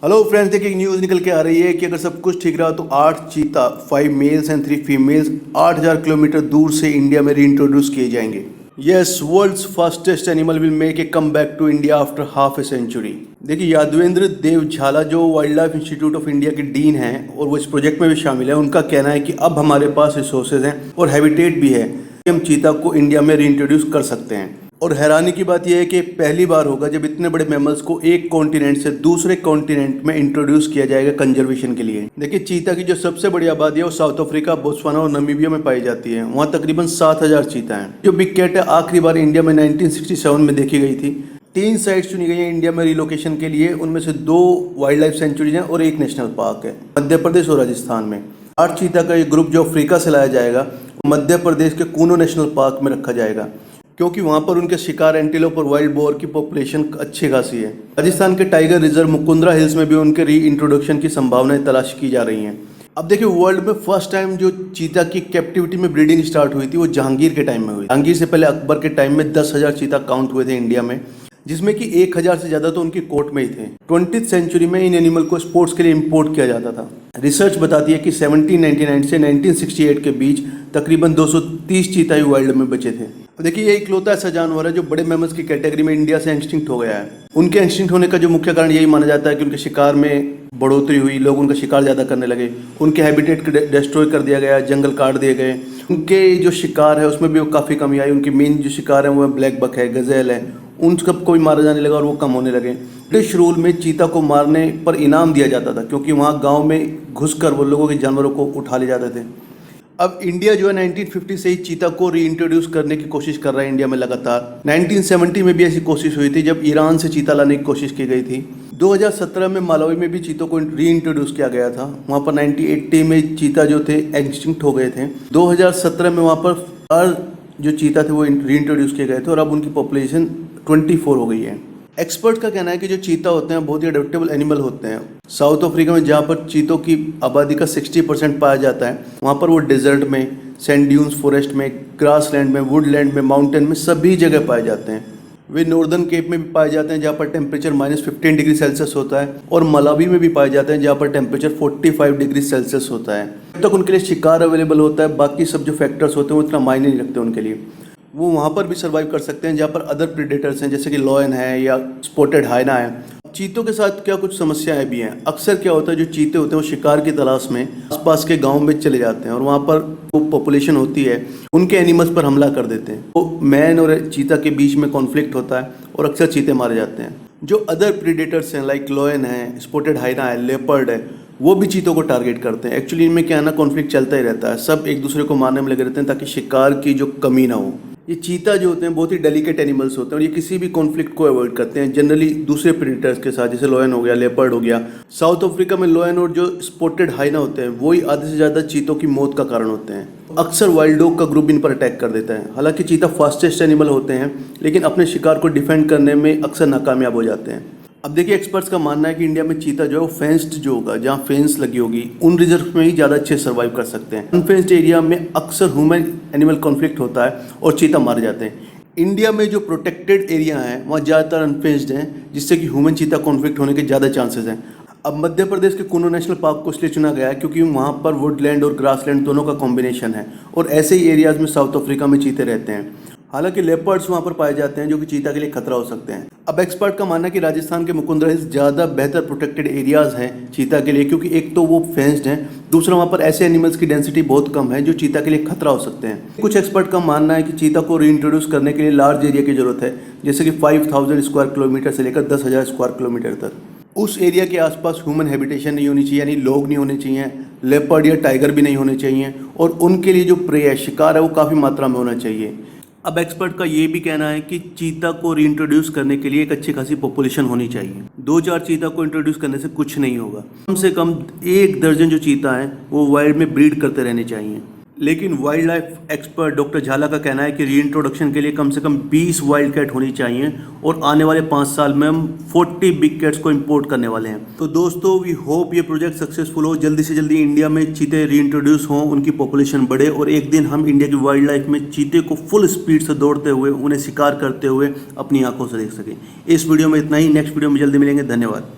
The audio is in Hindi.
हेलो फ्रेंड्स, देखिए एक न्यूज़ निकल के आ रही है कि अगर सब कुछ ठीक रहा तो 8 चीता, 5 मेल्स एंड 3 फीमेल्स 8000 किलोमीटर दूर से इंडिया में रीइंट्रोड्यूस किए जाएंगे। Yes, world's fastest animal will make a come back to India after half a century. देखिए यादवेंद्र देव झाला जो wildlife institute of India के डीन हैं और वो इस प्रोजेक्ट में भी शामिल है, उनका कहना है कि अब हमारे पास रिसोर्सेज हैं और हैबिटेट भी है कि हम चीता को इंडिया में रीइंट्रोड्यूस कर सकते हैं। और हैरानी की बात यह है कि पहली बार होगा जब इतने बड़े मैमल्स को एक कॉन्टिनेंट से दूसरे कॉन्टिनेंट में इंट्रोड्यूस किया जाएगा कंजर्वेशन के लिए। देखिए चीता की जो सबसे बड़ी आबादी है वो साउथ अफ्रीका, बोत्सवाना और नामीबिया में पाई जाती है। वहाँ तकरीबन 7000 चीता हैं। जो बिग कैट है आखिरी बार इंडिया में 1967 में देखी गई थी। 3 साइट्स चुनी गई हैं इंडिया में रिलोकेशन के लिए, उनमें से 2 वाइल्ड लाइफ सेंचुरीज हैं और 1 नेशनल पार्क है मध्य प्रदेश और राजस्थान में। 8 चीता का ये ग्रुप जो अफ्रीका से लाया जाएगा मध्य प्रदेश के कूनो नेशनल पार्क में रखा जाएगा, क्योंकि वहाँ पर उनके शिकार एंटीलोप और वाइल्ड बोर की पॉपुलेशन अच्छी खासी है। राजस्थान के टाइगर रिजर्व मुकुंदरा हिल्स में भी उनके री इंट्रोडक्शन की संभावनाएं तलाश की जा रही हैं। अब देखिए वर्ल्ड में फर्स्ट टाइम जो चीता की कैप्टिविटी में ब्रीडिंग स्टार्ट हुई थी वो जहांगीर के टाइम में हुई। जहांगीर से पहले अकबर के टाइम में 10,000 चीता काउंट हुए थे इंडिया में, जिसमें कि 1000 से ज़्यादा तो उनकी कोर्ट में ही थे। 20th सेंचुरी में इन एनिमल को स्पोर्ट्स के लिए इंपोर्ट किया जाता था। रिसर्च बताती है कि 1799 से 1968 के बीच तकरीबन 230 चीता ही वर्ल्ड में बचे थे। देखिए ये इकलौता ऐसा जानवर है जो बड़े मैमल्स की कैटेगरी में इंडिया से एक्सटिंक्ट हो गया है। उनके एक्सटिंक्ट होने का जो मुख्य कारण यही माना जाता है कि उनके शिकार में बढ़ोतरी हुई, लोग उनका शिकार ज़्यादा करने लगे, उनके हैबिटेट को डिस्ट्रॉय कर दिया गया, जंगल काट दिए गए। उनके जो शिकार है उसमें भी काफ़ी कमी आई। उनकी मेन जो शिकार है वो ब्लैक बक है, गज़ेल है, उन सबको भी मारा जाने लगा और वो कम होने लगे। ब्रिटिश रूल में चीता को मारने पर इनाम दिया जाता था, क्योंकि वहाँ गाँव में घुसकर वो लोगों के जानवरों को उठा ले जाते थे। अब इंडिया जो है 1950 से ही चीता को रीइंट्रोड्यूस करने की कोशिश कर रहा है इंडिया में लगातार। 1970 में भी ऐसी कोशिश हुई थी जब ईरान से चीता लाने की कोशिश की गई थी। 2017 में मालावी में भी चीतों को रीइंट्रोड्यूस किया गया था। वहाँ पर 1980 में चीता जो थे एक्सटिंक्ट हो गए थे। 2017 में वहाँ पर जो चीता थे वो रीइंट्रोड्यूस किए गए थे और अब उनकी पॉपुलेशन 24 हो गई है। एक्सपर्ट का कहना है कि जो चीता होते हैं बहुत ही अडेप्टेबल एनिमल होते हैं। साउथ अफ्रीका में जहाँ पर चीतों की आबादी का 60% पाया जाता है, वहाँ पर वो डेजर्ट में, सैंड ड्यून्स फॉरेस्ट में, ग्रासलैंड में, वुडलैंड में, माउंटेन में सभी जगह पाए जाते हैं। वे नॉर्दर्न केप में भी पाए जाते हैं जहाँ पर टेम्परेचर -15 डिग्री सेल्सियस होता है, और मलावी में भी पाए जाते हैं जहाँ पर टेम्परेचर 45 डिग्री सेल्सियस होता है। जब तक उनके लिए शिकार अवेलेबल होता है बाकी सब जो फैक्टर्स होते हैं वो इतना मायने नहीं रखते उनके लिए। वो वहाँ पर भी सर्वाइव कर सकते हैं जहाँ पर अदर प्रेडेटर्स हैं, जैसे कि लॉयन है या स्पॉटेड हाइना है। चीतों के साथ क्या कुछ समस्याएं भी हैं। अक्सर क्या होता है, जो चीते होते हैं वो शिकार की तलाश में आसपास के गांव में चले जाते हैं और वहाँ पर वो पॉपुलेशन होती है उनके एनिमल्स पर हमला कर देते हैं। तो मैन और चीता के बीच में कॉन्फ्लिक्ट होता है और अक्सर चीते मारे जाते हैं। जो अदर प्रेडेटर्स हैं लाइक लॉयन है, स्पॉटेड हाइना है, लेपर्ड है, वो भी चीतों को टारगेट करते हैं। एक्चुअली इनमें क्या है ना, कॉन्फ्लिक्ट चलता ही रहता है। सब एक दूसरे को मारने में लगे रहते हैं ताकि शिकार की जो कमी ना हो। ये चीता जो होते हैं बहुत ही डेलिकेट एनिमल्स होते हैं और ये किसी भी कॉन्फ्लिक्ट को अवॉइड करते हैं जनरली दूसरे प्रेडेटर्स के साथ, जैसे लॉयन हो गया, लेपर्ड हो गया। साउथ अफ्रीका में लॉयन और जो स्पॉटेड हाइना होते हैं वही आधे से ज़्यादा चीतों की मौत का कारण होते हैं। अक्सर वाइल्ड डॉग का ग्रुप इन पर अटैक कर देता है। हालांकि चीता फास्टेस्ट एनिमल होते हैं लेकिन अपने शिकार को डिफेंड करने में अक्सर नाकामयाब हो जाते हैं। अब देखिए एक्सपर्ट्स का मानना है कि इंडिया में चीता जो है वो फेंस्ड जो होगा, जहाँ फेंस लगी होगी, उन रिजर्व में ही ज़्यादा अच्छे सर्वाइव कर सकते हैं। अनफेंस्ड एरिया में अक्सर ह्यूमन एनिमल कॉन्फ्लिक्ट होता है और चीता मारे जाते हैं। इंडिया में जो प्रोटेक्टेड एरिया हैं वहाँ ज़्यादातर अनफेंस्ड हैं, जिससे कि ह्यूमन चीता कॉन्फ्लिक्ट होने के ज़्यादा चांसेस हैं। अब मध्य प्रदेश के कूनो नेशनल पार्क को इसलिए चुना गया है क्योंकि वहाँ पर वुडलैंड और ग्रासलैंड दोनों का कॉम्बिनेशन है और ऐसे ही एरियाज़ में साउथ अफ्रीका में चीते रहते हैं। हालांकि लेपर्ड्स वहाँ पर पाए जाते हैं जो कि चीता के लिए खतरा हो सकते हैं। अब एक्सपर्ट का मानना है कि राजस्थान के मुकुंदरा हिल्स ज़्यादा बेहतर प्रोटेक्टेड एरियाज़ हैं चीता के लिए, क्योंकि एक तो वो फेंस्ड हैं, दूसरा वहाँ पर ऐसे एनिमल्स की डेंसिटी बहुत कम है जो चीता के लिए खतरा हो सकते हैं। कुछ एक्सपर्ट का मानना है कि चीता को रीइंट्रोड्यूस करने के लिए लार्ज एरिया की जरूरत है, जैसे कि 5000 स्क्वायर किलोमीटर से लेकर 10,000 स्क्वायर किलोमीटर तक। उस एरिया के आसपास ह्यूमन हैबिटेशन नहीं होनी चाहिए, यानी लोग नहीं होने चाहिए, लेपर्ड या टाइगर भी नहीं होने चाहिए, और उनके लिए जो प्रे है, शिकार है, वो काफ़ी मात्रा में होना चाहिए। अब एक्सपर्ट का ये भी कहना है कि चीता को रीइंट्रोड्यूस करने के लिए एक अच्छी खासी पॉपुलेशन होनी चाहिए। 2-4 चीता को इंट्रोड्यूस करने से कुछ नहीं होगा। कम से कम 1 दर्जन जो चीता हैं वो वाइल्ड में ब्रीड करते रहने चाहिए। लेकिन वाइल्ड लाइफ एक्सपर्ट डॉक्टर झाला का कहना है कि रीइंट्रोडक्शन के लिए कम से कम 20 वाइल्ड कैट होनी चाहिए और आने वाले 5 साल में हम 40 बिग कैट्स को इंपोर्ट करने वाले हैं। तो दोस्तों, वी होप ये प्रोजेक्ट सक्सेसफुल हो, जल्दी से जल्दी इंडिया में चीते रीइंट्रोड्यूस हों, उनकी पॉपुलेशन बढ़े और एक दिन हम इंडिया की वाइल्ड लाइफ में चीते को फुल स्पीड से दौड़ते हुए, उन्हें शिकार करते हुए अपनी आंखों से देख सकें। इस वीडियो में इतना ही। नेक्स्ट वीडियो में जल्दी मिलेंगे। धन्यवाद।